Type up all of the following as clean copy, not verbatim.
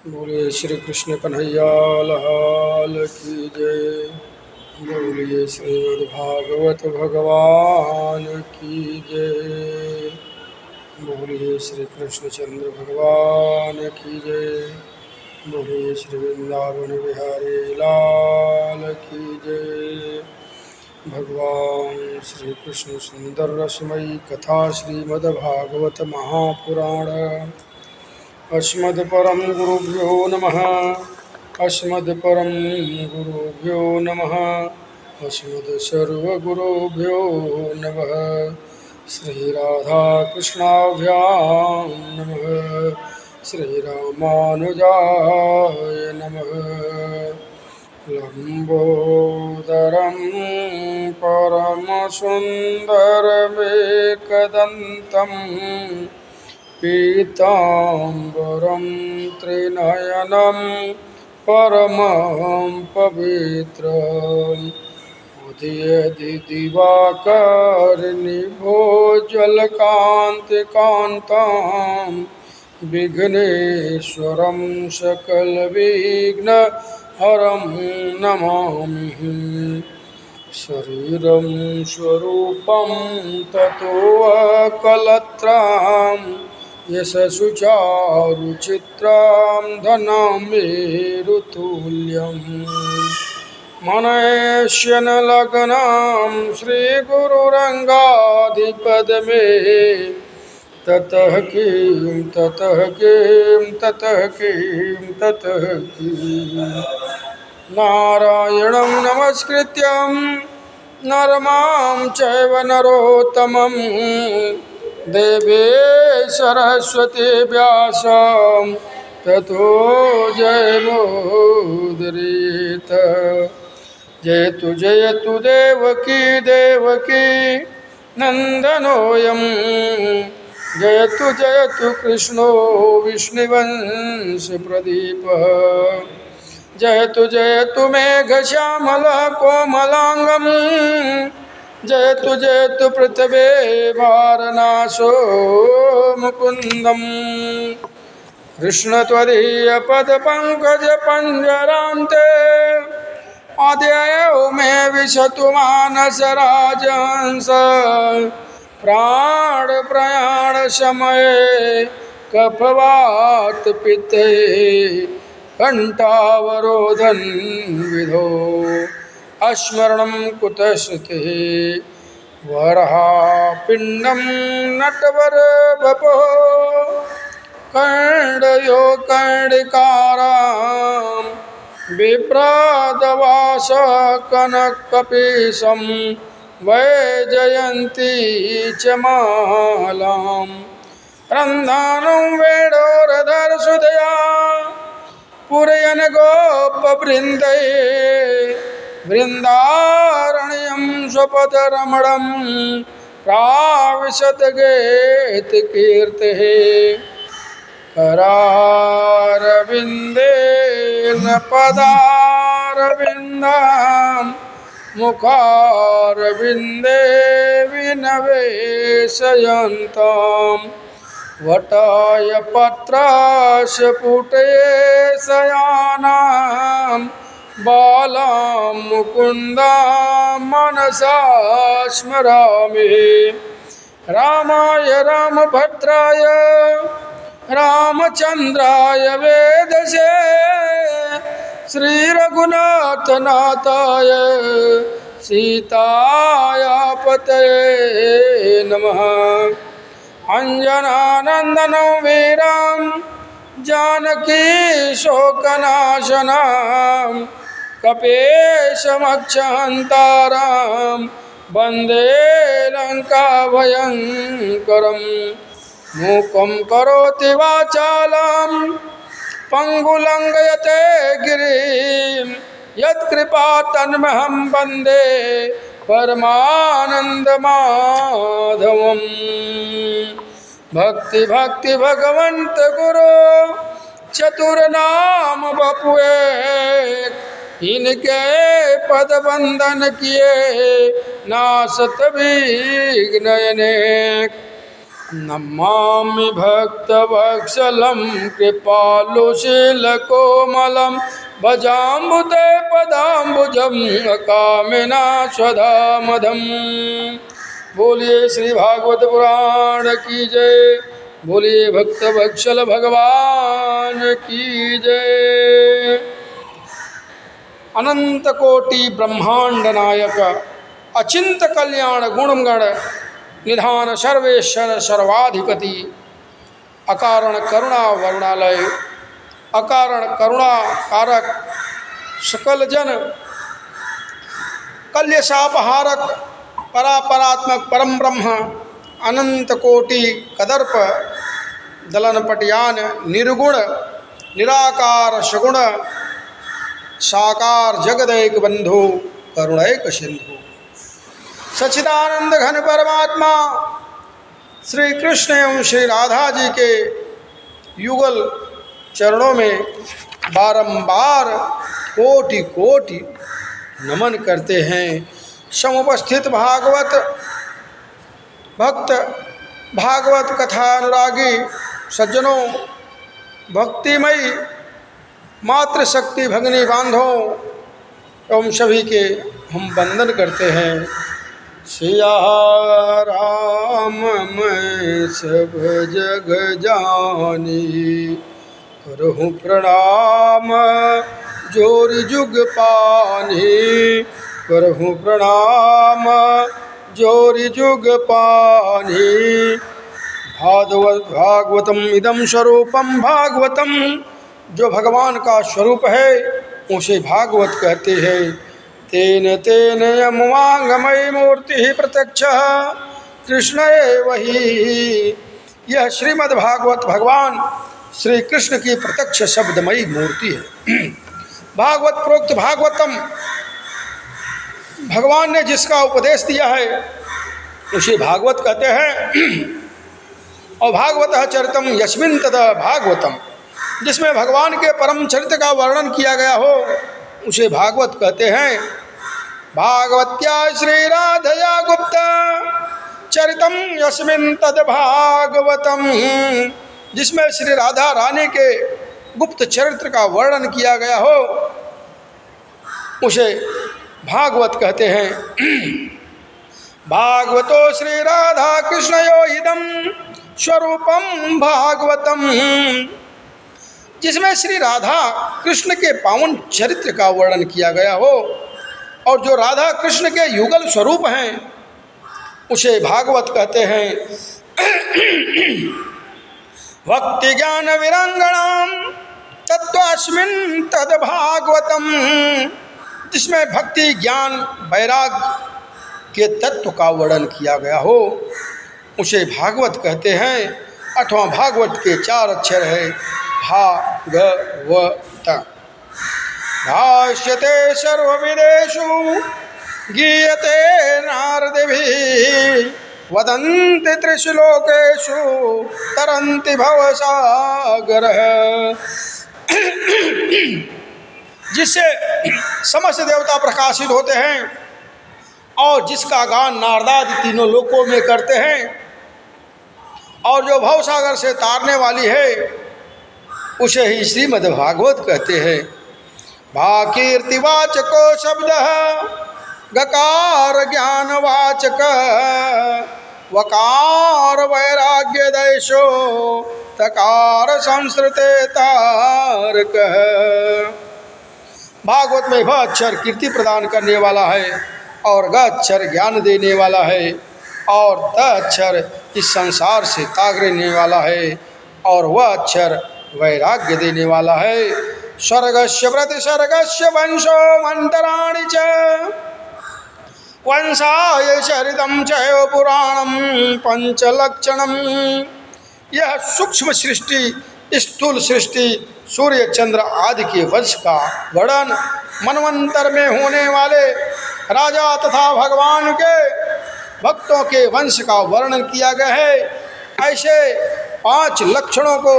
बोलिए श्री कृष्ण कन्हैया लाल की जय। बोलिए श्रीमद्भागवत भगवान की जय। बोलिए श्री कृष्णचंद्र भगवान की जय। बोलिए श्री वृंदावन बिहारी लाल की जय। भगवान श्री कृष्ण सुंदर रसमयी कथा श्रीमद्भागवत महापुराण। अस्मद्परम गुरुभ्यो नमः। अस्मद्परम गुरुभ्यो नमः। अस्मद्सर्वगुरुभ्यो नमः। श्रीराधाकृष्णाभ्यां नमः। श्रीरामानुजाय नमः। लम्बोदरं परमसुन्दरमेकदन्तं पीताम्बरं त्रिनयनं परमं पवित्रम् उदयदिवाकरनिभोज्वलकान्तिकान्तां विघ्नेश्वरं सकलविघ्नहरं नमामि। शरीरं स्वरूपं ततो कलत्रां यशसुचारुचित्रां धनमेरुतुल्यम् मनयेश्यनलग्नां श्रीगुरुरङ्गाधिपदमे ततः किं ततः किं ततः किं ततः किं। नारायणं नमस्कृत्यं नरमां चैव नरोत्तमं देवी सरस्वती व्यासं ततो जयमुदीरयेत्। जयतु देवकी देवकी नन्दनोऽयं जयतु कृष्णो विष्णुवंशप्रदीपः। जयतु मेघश्यामलः कोमलांगं जयतु पृथ्वी वारणासो मुकुन्दम्। कृष्ण त्वदीयपदपङ्कजपञ्जरान्ते आद्ययो मे विशतु मानसराजहंस। प्राणप्रयाणसमये कफवातपित्ते घण्टावरोधं विधो अस्मरणं कुतस्ते। वराहपिण्डं नटवरवपो कर्णयो कर्णिकारां विप्रादवासकनकपीशं वैजयन्ती च मालां। रन्धानं वेणोरधरसुधया पूरयन् गोपवृन्दै वृन्दारण्यं स्वपदरमणं प्राविशद्गीतकीर्तिः। करारविन्देन पदारविन्दं मुखारविन्दे विनवेशयन्तं। वटाय पत्रास्य पुटये शयानां बालां मुकुन्दां मनसा स्मरामि। रामाय रामभद्राय रामचन्द्राय वेदसे श्रीरघुनाथनाथाय सीताया पतये नमः। अञ्जनानन्दनं वीरं जानकी शोकनाशनं कपीशमक्षहन्तारं वन्दे लङ्काभयङ्करम्। मूकं करोति वाचालं पङ्गुलङ्घयते गिरिं यत्कृपातन्महं वन्दे परमानन्दमाधवम्। भक्ति भक्ति भगवंत गुरु चतुर्नाम बपुए इनके पद बंदन किए नासत विघ्न अनेक। नमामि भक्तवत्सलं कृपालुशीलकोमलं भजाम्बुते पदाम्बुजं कामिनास्वधामधम्। बोलिए श्री भागवत पुराण की जय। बोलिए भक्तवत्सल भगवान की जय। अनंत कोटि ब्रह्मांड नायक अचिंत कल्याण गुणगण निधान सर्वेश्वर सर्वाधिपति अकारण करुणा वरुणालय अकारण करुणा कारक सकल जन कल्यशापहारक परापरात्मक परम ब्रह्म अनंत कोटि कदर्प दलनपटयान निर्गुण निराकार सगुण साकार जगदैक बंधु करुणैक सिंधु सच्चिदानंद घन परमात्मा श्री कृष्ण एवं श्री राधा जी के युगल चरणों में बारंबार कोटि कोटि नमन करते हैं। समुपस्थित भागवत भक्त भागवत कथा अनुरागी सज्जनों, भक्तिमयी मातृशक्ति भगिनी बांधों एवं सभी के हम वंदन करते हैं। सिया राम मैं सब जग जानी, करहूँ प्रणाम जोरि जुग पानी, करहूँ प्रणाम जोरि जुग पानी। भागवतम इदम स्वरूपम भागवतम, जो भगवान का स्वरूप है उसे भागवत कहते हैं। तेन तेन यमुवांगमयी मूर्ति ही प्रत्यक्ष कृष्ण वही। यह श्रीमद्भागवत भगवान श्री कृष्ण की प्रत्यक्ष शब्दमयी मूर्ति है। भागवत प्रोक्त भागवतम, भगवान ने जिसका उपदेश दिया है उसे भागवत कहते हैं। और भागवतः चरितम यस्मिन् तदा भागवतम, जिसमें भगवान के परम चरित्र का वर्णन किया गया हो उसे भागवत कहते हैं। भागवत्या श्री राधया गुप्त चरितम यस्मिन् तद भागवतम, जिसमें श्री राधा रानी के गुप्त चरित्र का वर्णन किया गया हो उसे भागवत कहते हैं। भागवतो श्री राधा कृष्णयो इदम स्वरूपम भागवतम, जिसमें श्री राधा कृष्ण के पावन चरित्र का वर्णन किया गया हो और जो राधा कृष्ण के युगल स्वरूप हैं उसे भागवत कहते हैं। भक्ति ज्ञान विरंगणाम तत्वास्मिन् तद भागवतम, जिसमें भक्ति ज्ञान वैराग्य के तत्व का वर्णन किया गया हो उसे भागवत कहते हैं। अथवा भागवत के 4 अक्षर है भागवत। भाष्यते सर्वविदेषु गीयते नारदिभिः, वदन्ति त्रिश्लोकेषु तरन्ति भवसागरः। जिससे समस्त देवता प्रकाशित होते हैं और जिसका गान नारदादि तीनों लोकों में करते हैं और जो भवसागर से तारने वाली है उसे ही श्रीमद्भागवत कहते हैं। भाकीर्तिवाचको शब्द गकार ज्ञानवाचक, वकार वैराग्य दैशो तकार संस्कृते तारक। भागवत में भ अक्षर कीर्ति प्रदान करने वाला है और ग अक्षर ज्ञान देने वाला है और त अक्षर इस संसार से ताग देने वाला है और वह अक्षर वैराग्य देने वाला है। स्वर्गस्य प्रतिसर्गस्य वंशो मंतराणि च, वंशाय चरितम चयो पुराणम पंचलक्षणम। यह सूक्ष्म सृष्टि, स्थूल सृष्टि, सूर्य चंद्र आदि के वंश का वर्णन, मनवंतर में होने वाले राजा तथा भगवान के भक्तों के वंश का वर्णन किया गया है। ऐसे 5 लक्षणों को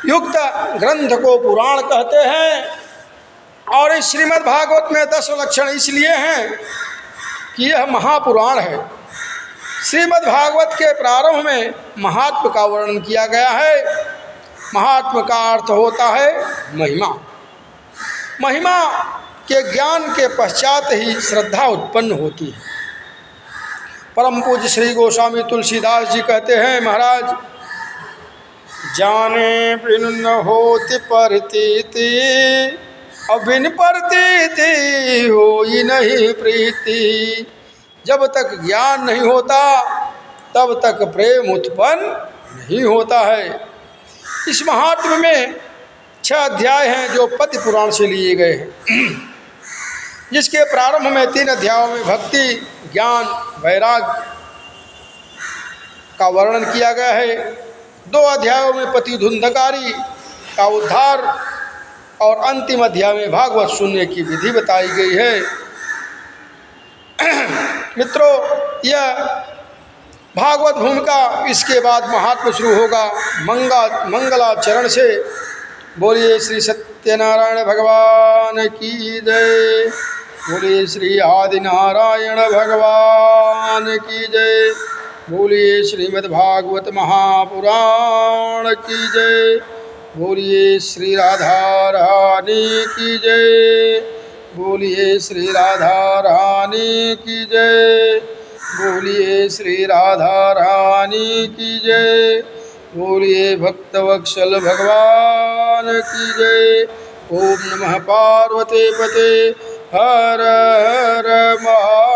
युक्त ग्रंथ को पुराण कहते हैं। और इस श्रीमद् भागवत में 10 लक्षण इसलिए हैं कि यह महापुराण है। श्रीमद् भागवत के प्रारंभ में महात्म का वर्णन किया गया है। महात्म का अर्थ होता है महिमा। महिमा के ज्ञान के पश्चात ही श्रद्धा उत्पन्न होती है। परम पूज्य श्री गोस्वामी तुलसीदास जी कहते हैं, महाराज जाने बिन न होती प्रतीति, अबिन प्रतीति होई नहीं प्रीति। जब तक ज्ञान नहीं होता तब तक प्रेम उत्पन्न नहीं होता है। इस महात्म में 6 अध्याय हैं जो पद्य पुराण से लिए गए हैं, जिसके प्रारंभ में 3 अध्यायों में भक्ति, ज्ञान, वैराग्य का वर्णन किया गया है। 2 अध्यायों में पति धुंधकारी का उद्धार और अंतिम अध्याय में भागवत सुनने की विधि बताई गई है। मित्रों, यह भागवत भूमिका, इसके बाद महात्म शुरू होगा मंगलाचरण से। बोलिए श्री सत्यनारायण भगवान की जय। बोलिए श्री आदिनारायण भगवान की जय। बोलिए श्रीमद्भागवत महापुराण की जय। बोलिए श्री राधा रानी की जय। बोलिए श्री राधा रानी की जय। बोलिए श्री राधा रानी की जय। बोलिए भक्तवत्सल भगवान की जय। ओम नमः पार्वती पते हर हर महा